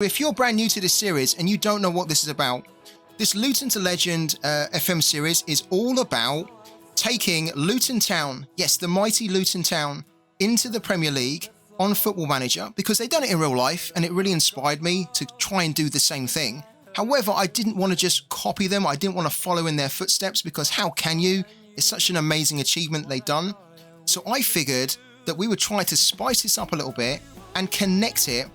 If you're brand new to this series and you don't know what this is about, this Luton to Legend FM series is all about taking Luton Town, yes, the mighty Luton Town, into the Premier League on Football Manager, because they've done it in real life and it really inspired me to try and do the same thing. However, I didn't want to just copy them. I didn't want to follow in their footsteps, because how can you? It's such an amazing achievement they've done. So I figured that we would try to spice this up a little bit and connect it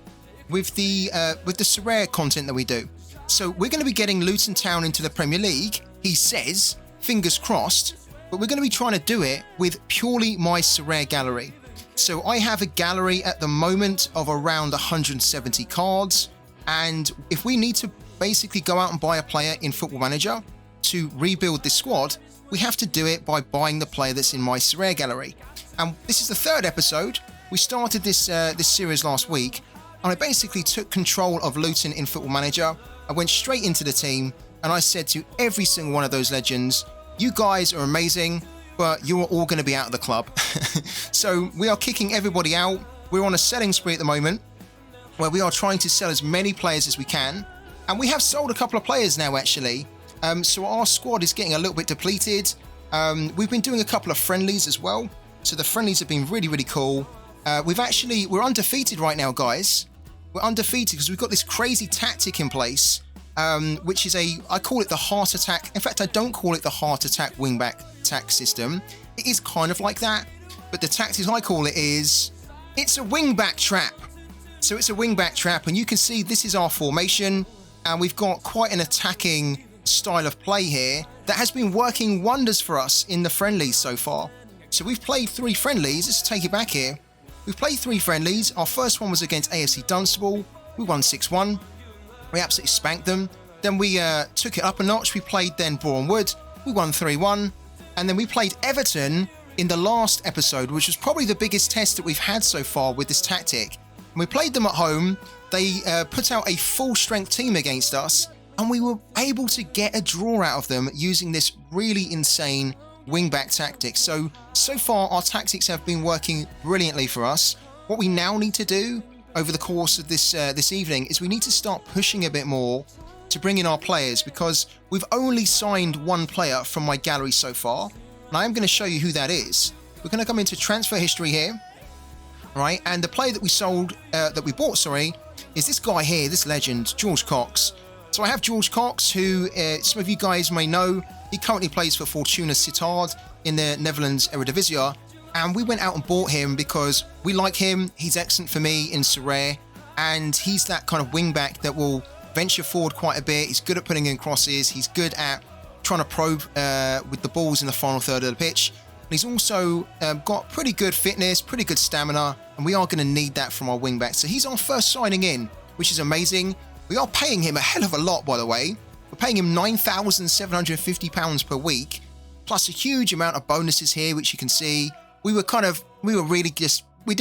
with the Sorare content that we do. So we're going to be getting Luton Town into the Premier League, he says, fingers crossed, but we're going to be trying to do it with purely my Sorare gallery. So I have a gallery at the moment of around 170 cards, and if we need to basically go out and buy a player in Football Manager to rebuild this squad, we have to do it by buying the player that's in my Sorare gallery. And this is the third episode. We started this series last week, and I basically took control of Luton in Football Manager. I went straight into the team, and I said to every single one of those legends, you guys are amazing, but you are all going to be out of the club. So we are kicking everybody out. We're on a selling spree at the moment, where we are trying to sell as many players as we can. And we have sold a couple of players now, actually. So our squad is getting a little bit depleted. We've been doing a couple of friendlies as well. So the friendlies have been really, really cool. We're undefeated right now, guys. We're undefeated because we've got this crazy tactic in place, which is I call it the heart attack. In fact, I don't call it the heart attack wingback attack system. It is kind of like that, but the tactics I call it is, it's a wingback trap. So it's a wingback trap, and you can see this is our formation, and we've got quite an attacking style of play here that has been working wonders for us in the friendlies so far. So we've played 3 friendlies. Let's take it back here. We've played 3 friendlies. Our first one was against AFC Dunstable. We won 6-1. We absolutely spanked them. Then we took it up a notch. We played then Boreham Wood. We won 3-1. And then we played Everton in the last episode, which was probably the biggest test that we've had so far with this tactic. And we played them at home. They put out a full-strength team against us, and we were able to get a draw out of them using this really insane wingback tactics. So far our tactics have been working brilliantly for us. What we now need to do over the course of this evening is we need to start pushing a bit more to bring in our players, because we've only signed 1 player from my gallery so far, and I am going to show you who that is. We're going to come into transfer history here, right? And the player that we bought, is this guy here, this legend, George Cox. So I have George Cox, who some of you guys may know. He currently plays for Fortuna Sittard in the Netherlands Eredivisie, and we went out and bought him because we like him. He's excellent for me in Sorare, and he's that kind of wing-back that will venture forward quite a bit. He's good at putting in crosses. He's good at trying to probe with the balls in the final third of the pitch. And he's also got pretty good fitness, pretty good stamina, and we are going to need that from our wing-back. So he's our first signing in, which is amazing. We are paying him a hell of a lot, by the way. We're paying him £9,750 per week, plus a huge amount of bonuses here, which you can see. We didn't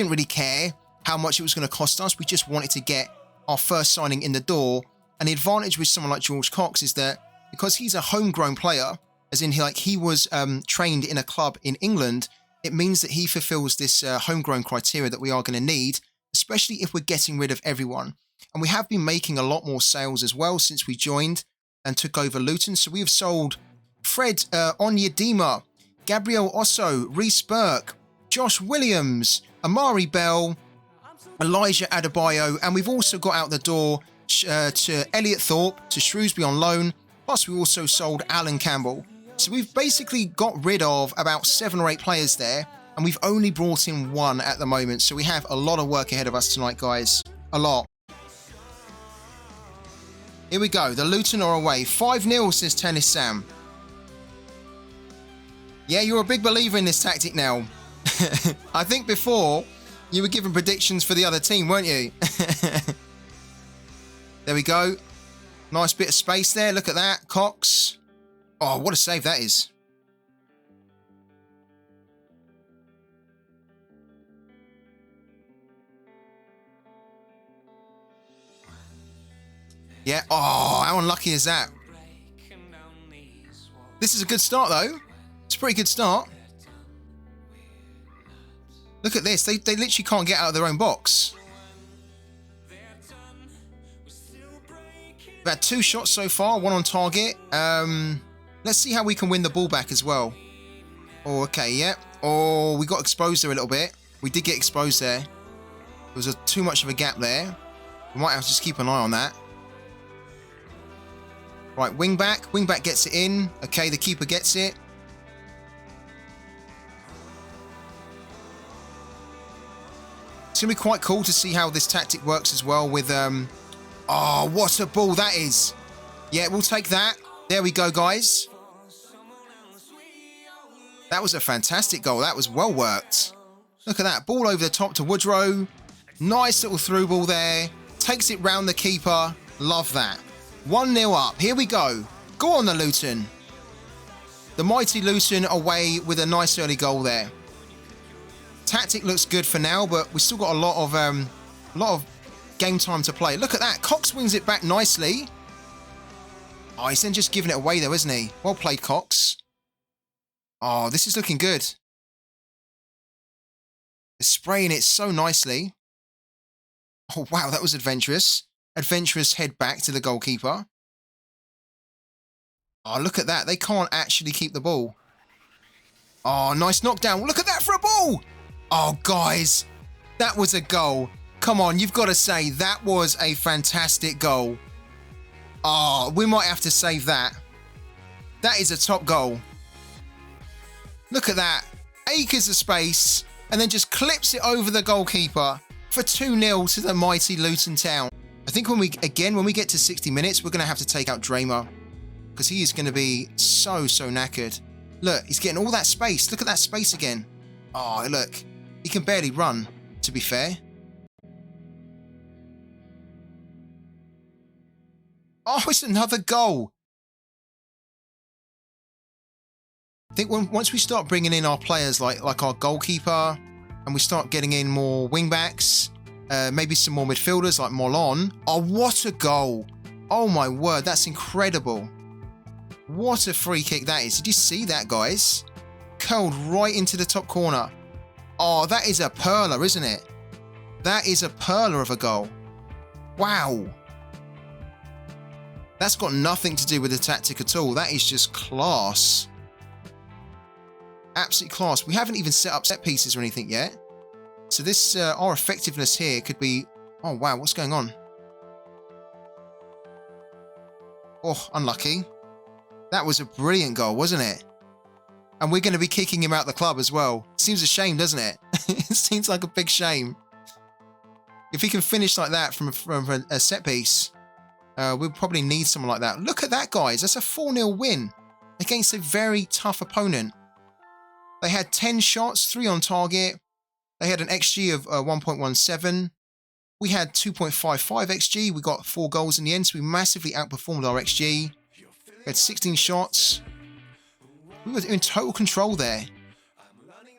really care how much it was going to cost us. We just wanted to get our first signing in the door. And the advantage with someone like George Cox is that because he's a homegrown player, as in he was trained in a club in England, it means that he fulfills this homegrown criteria that we are going to need, especially if we're getting rid of everyone. And we have been making a lot more sales as well since we joined and took over Luton. So we have sold Fred Onyedima, Gabriel Osso, Reece Burke, Josh Williams, Amari Bell, Elijah Adebayo, and we've also got out the door to Elliot Thorpe, to Shrewsbury on loan, plus we also sold Alan Campbell. So we've basically got rid of about 7 or 8 players there, and we've only brought in 1 at the moment. So we have a lot of work ahead of us tonight, guys. A lot. Here we go. The Luton are away. 5-0, says Tennis Sam. Yeah, you're a big believer in this tactic now. I think before you were giving predictions for the other team, weren't you? There we go. Nice bit of space there. Look at that. Cox. Oh, what a save that is. Yeah. Oh, how unlucky is that? This is a good start, though. It's a pretty good start. Look at this. They literally can't get out of their own box. We've had 2 shots so far, 1 on target. Let's see how we can win the ball back as well. Oh, okay, yeah. Oh, we got exposed there a little bit. We did get exposed there. There was too much of a gap there. We might have to just keep an eye on that. Right, wing back. Wing back gets it in. Okay, the keeper gets it. It's going to be quite cool to see how this tactic works as well with... Oh, what a ball that is. Yeah, we'll take that. There we go, guys. That was a fantastic goal. That was well worked. Look at that. Ball over the top to Woodrow. Nice little through ball there. Takes it round the keeper. Love that. 1-0 up. Here we go. Go on, the Luton. The mighty Luton away with a nice early goal there. Tactic looks good for now, but we've still got a lot of game time to play. Look at that. Cox wins it back nicely. Oh, he's then just giving it away though, isn't he? Well played, Cox. Oh, this is looking good. They're spraying it so nicely. Oh, wow, that was adventurous. Adventurous head back to the goalkeeper. Oh, look at that. They can't actually keep the ball. Oh, nice knockdown. Look at that for a ball. Oh, guys, that was a goal. Come on, you've got to say that was a fantastic goal. Oh, we might have to save that. That is a top goal. Look at that. Acres of space, and then just clips it over the goalkeeper for 2-0 to the mighty Luton Town. I think when we get to 60 minutes, we're going to have to take out Dramer because he is going to be so knackered. Look, he's getting all that space. Look at that space again. Oh, look. He can barely run, to be fair. Oh, it's another goal. I think once we start bringing in our players like our goalkeeper, and we start getting in more wing-backs, maybe some more midfielders like Molon. Oh, what a goal. Oh, my word. That's incredible. What a free kick that is. Did you see that, guys? Curled right into the top corner. Oh, that is a perler, isn't it? That is a perler of a goal. Wow. That's got nothing to do with the tactic at all. That is just class. Absolute class. We haven't even set up set pieces or anything yet. So this, our effectiveness here could be... Oh, wow. What's going on? Oh, unlucky. That was a brilliant goal, wasn't it? And we're going to be kicking him out the club as well. Seems a shame, doesn't it? It seems like a big shame. If he can finish like that from a set piece, we'll probably need someone like that. Look at that, guys. That's a 4-0 win against a very tough opponent. They had 10 shots, 3 on target. They had an XG of 1.17. We had 2.55 XG. We got 4 goals in the end, so we massively outperformed our XG. We had 16 shots. We were in total control there.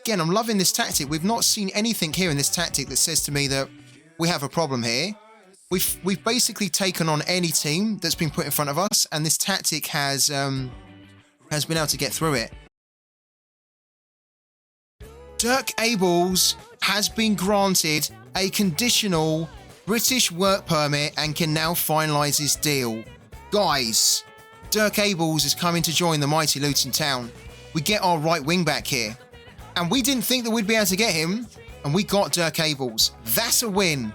Again, I'm loving this tactic. We've not seen anything here in this tactic that says to me that we have a problem here. We've basically taken on any team that's been put in front of us, and this tactic has been able to get through it. Dirk Abels has been granted a conditional British work permit and can now finalise his deal. Guys, Dirk Abels is coming to join the mighty Luton Town. We get our right wing back here. And we didn't think that we'd be able to get him, and we got Dirk Abels. That's a win.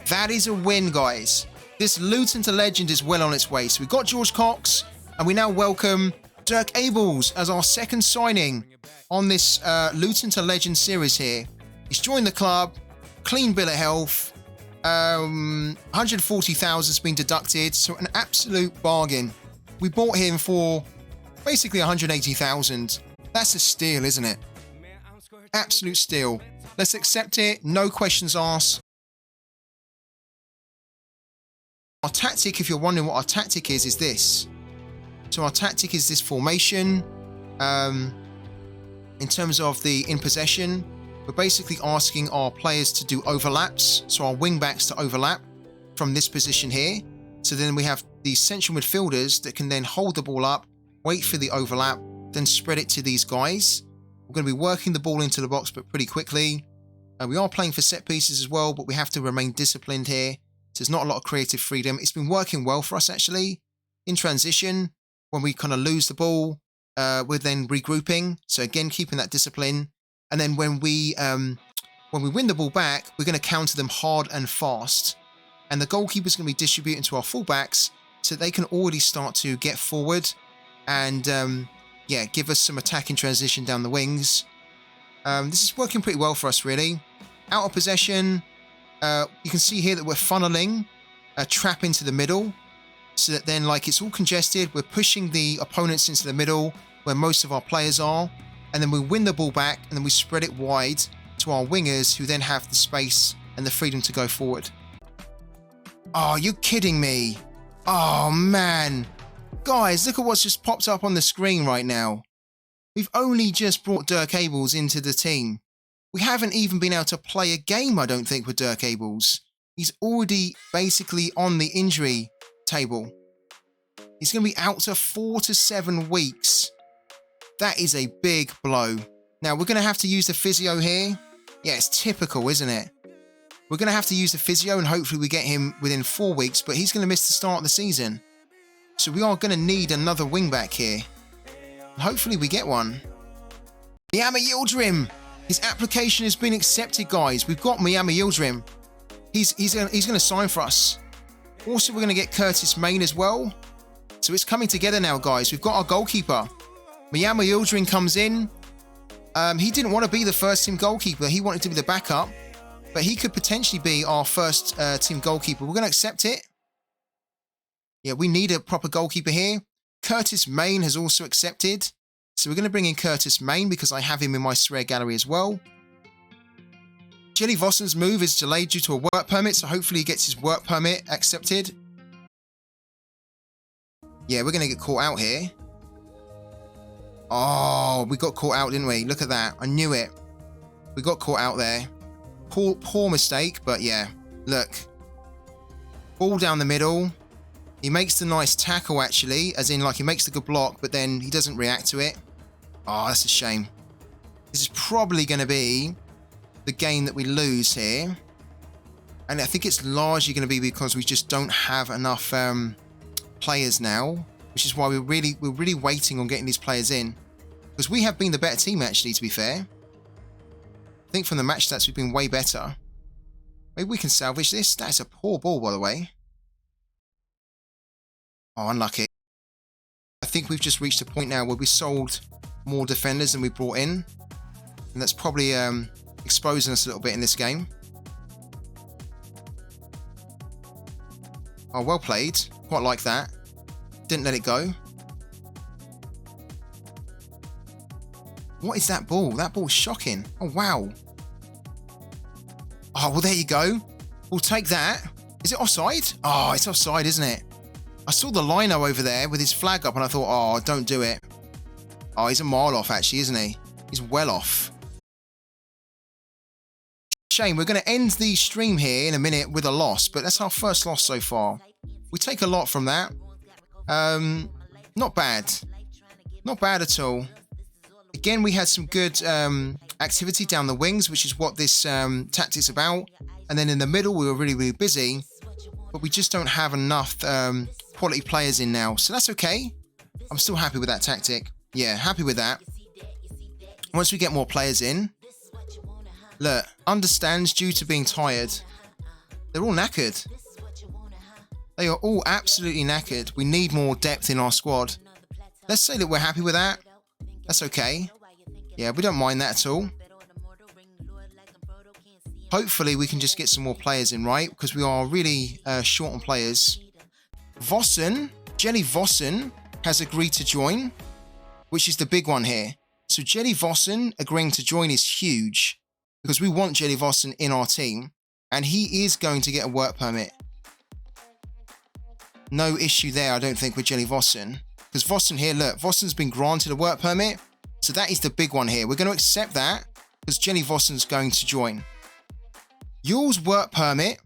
That is a win, guys. This Luton to legend is well on its way. So we've got George Cox, and we now welcome Dirk Abels as our second signing on this Luton to legend series here. He's joined the club, clean bill of health, 140,000 has been deducted, so an absolute bargain. We bought him for basically 180,000. That's a steal, isn't it? Absolute steal. Let's accept it. No questions asked. Our tactic, if you're wondering what our tactic is this. So our tactic is this formation. In terms of the in possession, we're basically asking our players to do overlaps. So our wing backs to overlap from this position here. So then we have these central midfielders that can then hold the ball up, wait for the overlap, then spread it to these guys. We're going to be working the ball into the box, but pretty quickly. We are playing for set pieces as well, but we have to remain disciplined here there's not a lot of creative freedom. It's been working well for us, actually. In transition, when we kind of lose the ball, we're then regrouping. So again, keeping that discipline. And then when we win the ball back, we're going to counter them hard and fast. And the goalkeeper's going to be distributing to our fullbacks so they can already start to get forward and, yeah, give us some attack in transition down the wings. This is working pretty well for us, really. Out of possession, you can see here that we're funneling a trap into the middle so that then, like, it's all congested. We're pushing the opponents into the middle where most of our players are. And then we win the ball back and then we spread it wide to our wingers who then have the space and the freedom to go forward. Oh, you're kidding me. Oh, man. Guys, look at what's just popped up on the screen right now. We've only just brought Dirk Abels into the team. We haven't even been able to play a game, I don't think, with Dirk Abels. He's already basically on the injury table. He's going to be out to 4 to 7 weeks. That is a big blow. Now, we're going to have to use the physio here. Yeah, it's typical, isn't it? We're going to have to use the physio and hopefully we get him within 4 weeks, but he's going to miss the start of the season. So we are going to need another wing-back here. And hopefully we get one. Miama Yildirim. His application has been accepted, guys. We've got Miama Yildirim. He's going to sign for us. Also, we're going to get Curtis Main as well. So it's coming together now, guys. We've got our goalkeeper. Miama Yildirim comes in. He didn't want to be the first team goalkeeper. He wanted to be the backup. But he could potentially be our first team goalkeeper. We're going to accept it. Yeah, we need a proper goalkeeper here. Curtis Main has also accepted. So we're going to bring in Curtis Main because I have him in my Sorare gallery as well. Jelly Vossen's move is delayed due to a work permit. So hopefully he gets his work permit accepted. Yeah, we're going to get caught out here. Oh, we got caught out, didn't we? Look at that. I knew it. We got caught out there. Poor mistake, but yeah. Look. Ball down the middle. He makes the nice tackle, actually. As in, like, he makes the good block, but then he doesn't react to it. Oh, that's a shame. This is probably going to be the game that we lose here. And I think it's largely going to be because we just don't have enough players now. Which is why we're really waiting on getting these players in. Because we have been the better team, actually, to be fair. I think from the match stats, we've been way better. Maybe we can salvage this. That's a poor ball, by the way. Oh, unlucky. I think we've just reached a point now where we sold more defenders than we brought in. And that's probably exposing us a little bit in this game. Oh, well played. Quite like that. Didn't let it go. What is that ball? That ball's shocking. Oh, wow. Oh, well, there you go. We'll take that. Is it offside? Oh, it's offside, isn't it? I saw the lino over there with his flag up and I thought, oh, don't do it. Oh, he's a mile off, actually, isn't he? He's well off. Shame. We're going to end the stream here in a minute with a loss, but that's our first loss so far. We take a lot from that. Not bad. Not bad at all. Again, we had some good activity down the wings, which is what this tactic's about. And then in the middle, we were really busy. But we just don't have enough quality players in now. So that's okay. I'm still happy with that tactic. Yeah, happy with that. Once we get more players in. Look, understands due to being tired. They're all knackered. They are all absolutely knackered. We need more depth in our squad. Let's say that we're happy with that. That's okay. Yeah, we don't mind that at all. Hopefully we can just get some more players in, right? Because we are really short on players. Vossen, Jelly Vossen, has agreed to join, which is the big one here. So Jelly Vossen agreeing to join is huge because we want Jelly Vossen in our team and he is going to get a work permit. No issue there, I don't think, with Jelly Vossen. Because Vossen here, look, Vossen's been granted a work permit. So that is the big one here. We're going to accept that because Jelly Vossen's going to join. Yule's work permit.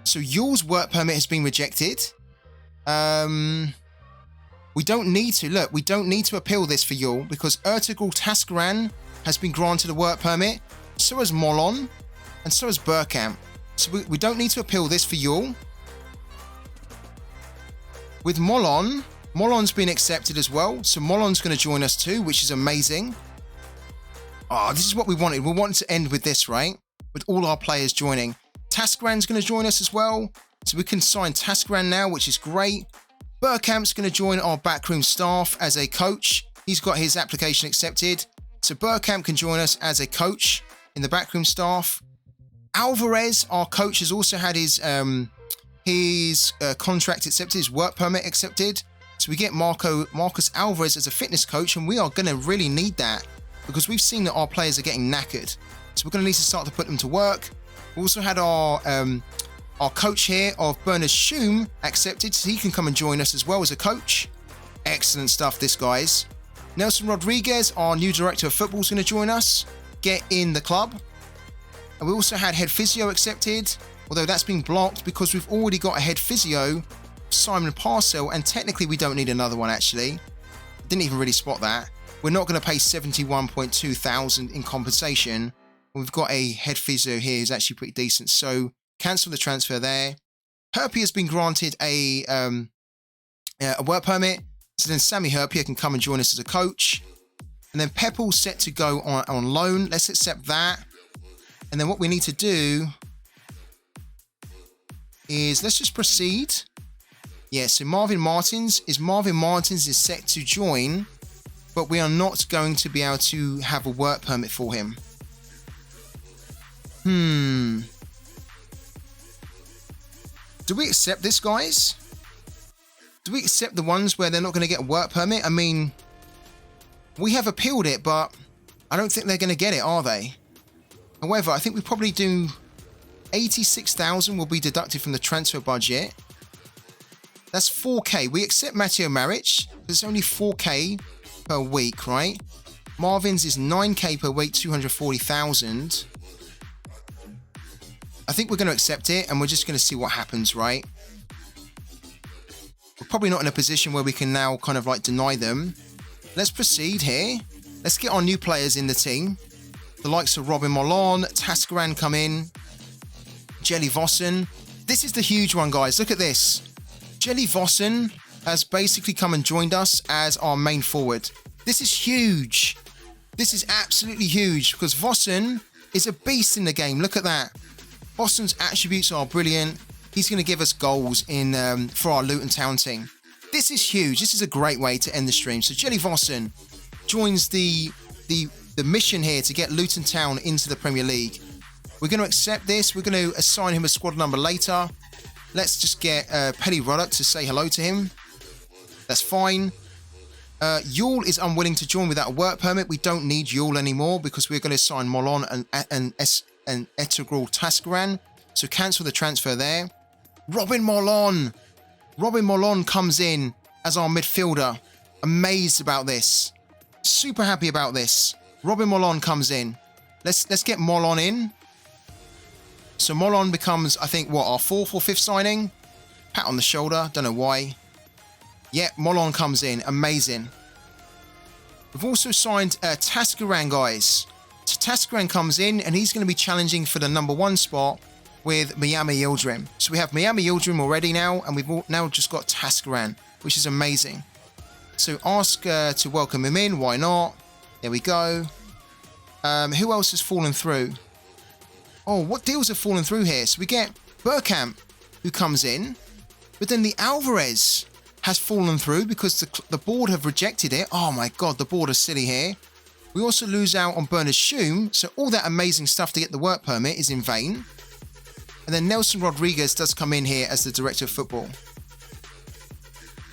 So Yule's work permit has been rejected. We don't need to, look, we don't need to appeal this for Yule because Ertugrul Taskaran has been granted a work permit. So has Molon and so has Burkamp. So we don't need to appeal this for Yule. With Molon, Molon's been accepted as well. So Molon's going to join us too, which is amazing. Oh, this is what we wanted. We wanted to end with this, right? With all our players joining. Taskran's going to join us as well. So we can sign Taskran now, which is great. Burkamp's going to join our backroom staff as a coach. He's got his application accepted. So Burkamp can join us as a coach in the backroom staff. Alvarez, our coach, has also had his contract accepted, his work permit accepted. So we get Marcus Alvarez as a fitness coach, and we are going to really need that because we've seen that our players are getting knackered. So we're going to need to start to put them to work. We also had our coach here of Bernard Schum accepted, so he can come and join us as well as a coach. Excellent stuff, this, guys. Nelson Rodriguez, our new director of football, is going to join us. Get in the club. And we also had head physio accepted, although that's been blocked because we've already got a head physio, Simon Parcell, and technically we don't need another one, actually. Didn't even really spot that. We're not going to pay 71.2 thousand in compensation. We've got a head physio here who's actually pretty decent, so cancel the transfer there. Herpy has been granted a work permit, so then Sammy Herpy can come and join us as a coach. And then Pepple's set to go on loan. Let's accept that. And then what we need to do is let's just proceed. Yeah, so Marvin Martins is set to join, but we are not going to be able to have a work permit for him. Do we accept this, guys? Do we accept the ones where they're not going to get a work permit? I mean, we have appealed it, but I don't think they're going to get it, are they? However, I think we probably do 86,000 will be deducted from the transfer budget. That's 4K. We accept Matteo Maric. It's only 4K per week, right? Marvin's is 9K per week, 240,000. I think we're going to accept it, and we're just going to see what happens, right? We're probably not in a position where we can now kind of like deny them. Let's proceed here. Let's get our new players in the team. The likes of Robin Molon, Taskaran come in. Jelly Vossen. This is the huge one, guys. Look at this. Jelly Vossen has basically come and joined us as our main forward. This is huge. This is absolutely huge because Vossen is a beast in the game. Look at that. Vossen's attributes are brilliant. He's going to give us goals in for our Luton Town team. This is huge. This is a great way to end the stream. So Jelly Vossen joins the mission here to get Luton Town into the Premier League. We're going to accept this. We're going to assign him a squad number later. Let's just get Pelly Ruddock to say hello to him. That's fine. Yule is unwilling to join without a work permit. We don't need Yule anymore because we're going to sign Molon and Etegral Taskaran. So cancel the transfer there. Robin Molon. Robin Molon comes in as our midfielder. Amazed about this. Super happy about this. Robin Molon comes in. Let's get Molon in. So Molon becomes, I think, what, our 4th or 5th signing? Pat on the shoulder. Don't know why. Yeah, Molon comes in. Amazing. We've also signed Taskaran, guys. So Taskaran comes in, and he's going to be challenging for the number 1 spot with Miami Yildirim. So we have Miami Yildirim already now, and we've now just got Taskaran, which is amazing. So ask to welcome him in. Why not? There we go. Who else has fallen through? Oh, what deals have fallen through here? So we get Burkamp, who comes in, but then the Alvarez has fallen through because the board have rejected it. Oh my God, the board is silly here. We also lose out on Bernard Schum, so all that amazing stuff to get the work permit is in vain. And then Nelson Rodriguez does come in here as the director of football.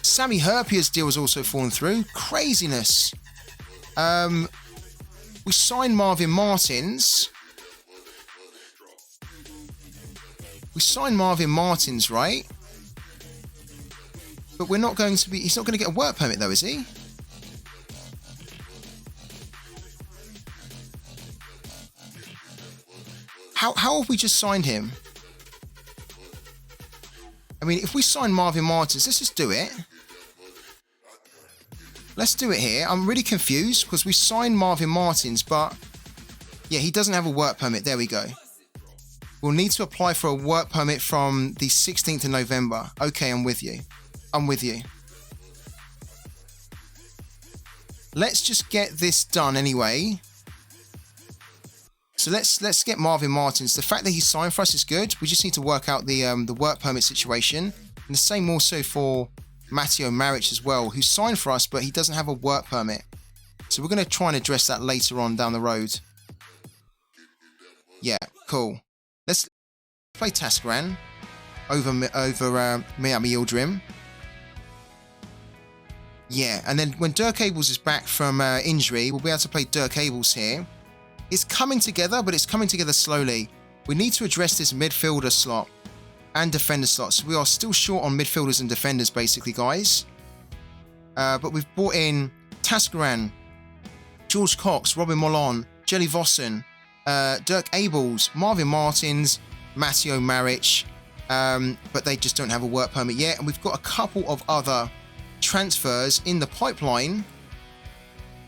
Sammy Herpier's deal has also fallen through. Craziness. We signed Marvin Martins. We signed Marvin Martins, right? But we're not going to be... He's not going to get a work permit, though, is he? How have we just signed him? I mean, if we sign Marvin Martins, let's just do it. Let's do it here. I'm really confused because we signed Marvin Martins, but... Yeah, he doesn't have a work permit. There we go. We'll need to apply for a work permit from the 16th of November. Okay, I'm with you. I'm with you. Let's just get this done anyway. So let's get Marvin Martins. The fact that he signed for us is good. We just need to work out the work permit situation. And the same also for Matteo Maric as well, who signed for us, but he doesn't have a work permit. So we're going to try and address that later on down the road. Yeah, cool. Let's play Tascaran over Miami Yildirim. Yeah, and then when Dirk Abels is back from injury, we'll be able to play Dirk Abels here. It's coming together, but it's coming together slowly. We need to address this midfielder slot and defender slot. So we are still short on midfielders and defenders, basically, guys. But we've brought in Tascaran, George Cox, Robin Mollon, Jelly Vossen, Dirk Abels, Marvin Martins, Matteo Maric, but they just don't have a work permit yet. And we've got a couple of other transfers in the pipeline,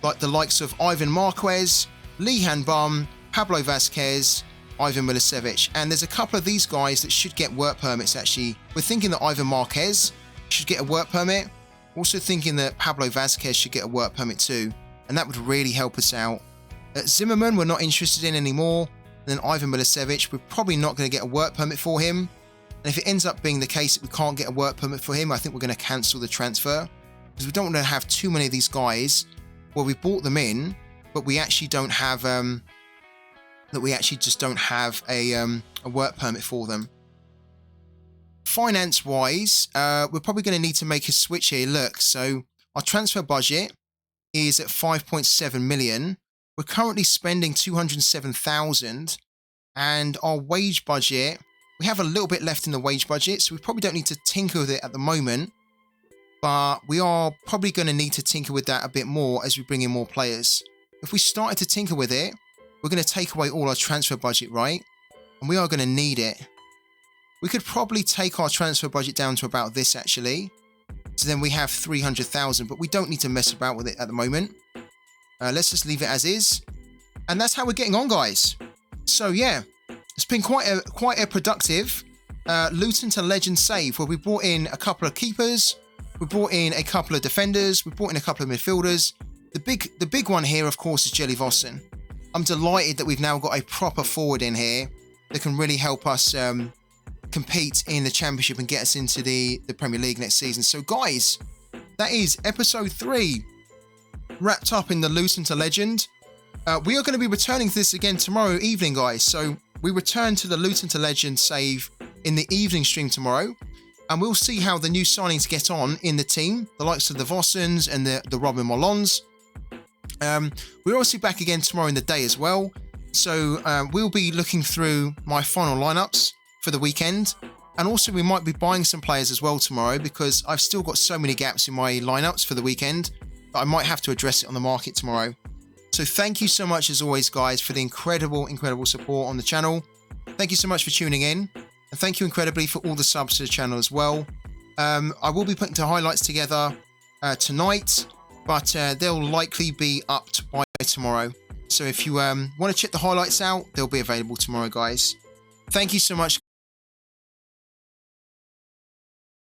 like the likes of Ivan Marquez, Lihan Bum, Pablo Vasquez, Ivan Milicevic. And there's a couple of these guys that should get work permits, actually. We're thinking that Ivan Marquez should get a work permit. Also thinking that Pablo Vasquez should get a work permit too. And that would really help us out. Zimmerman, we're not interested in anymore. And then Ivan Milicevic, we're probably not going to get a work permit for him. And if it ends up being the case that we can't get a work permit for him, I think we're going to cancel the transfer. Because we don't want to have too many of these guys where we bought them in, but we actually don't have, just don't have a work permit for them. Finance-wise, we're probably going to need to make a switch here. Look, so our transfer budget is at 5.7 million. We're currently spending 207,000, and our wage budget, we have a little bit left in the wage budget, so we probably don't need to tinker with it at the moment, but we are probably going to need to tinker with that a bit more as we bring in more players. If we started to tinker with it, we're going to take away all our transfer budget, right? And we are going to need it. We could probably take our transfer budget down to about this, actually. So then we have 300,000, but we don't need to mess about with it at the moment. Let's just leave it as is. And that's how we're getting on, guys. So yeah, it's been quite a productive Luton to Legend save, where we brought in a couple of keepers, we brought in a couple of defenders, we brought in a couple of midfielders. The big one here, of course, is Jelly Vossen. I'm delighted that we've now got a proper forward in here that can really help us compete in the Championship and get us into the Premier League next season. So guys, that is episode 3 wrapped up in the Luton to Legend. We are going to be returning to this again tomorrow evening, guys. So we return to the Luton to Legend save in the evening stream tomorrow, and we'll see how the new signings get on in the team, the likes of the Vossens and the Robin Mollons. We're also back again tomorrow in the day as well. So we'll be looking through my final lineups for the weekend. And also we might be buying some players as well tomorrow, because I've still got so many gaps in my lineups for the weekend that I might have to address it on the market tomorrow. So thank you so much as always, guys, for the incredible support on the channel. Thank you so much for tuning in. And thank you incredibly for all the subs to the channel as well. I will be putting the highlights together tonight, but they'll likely be up by tomorrow. So if you want to check the highlights out, they'll be available tomorrow, guys. Thank you so much.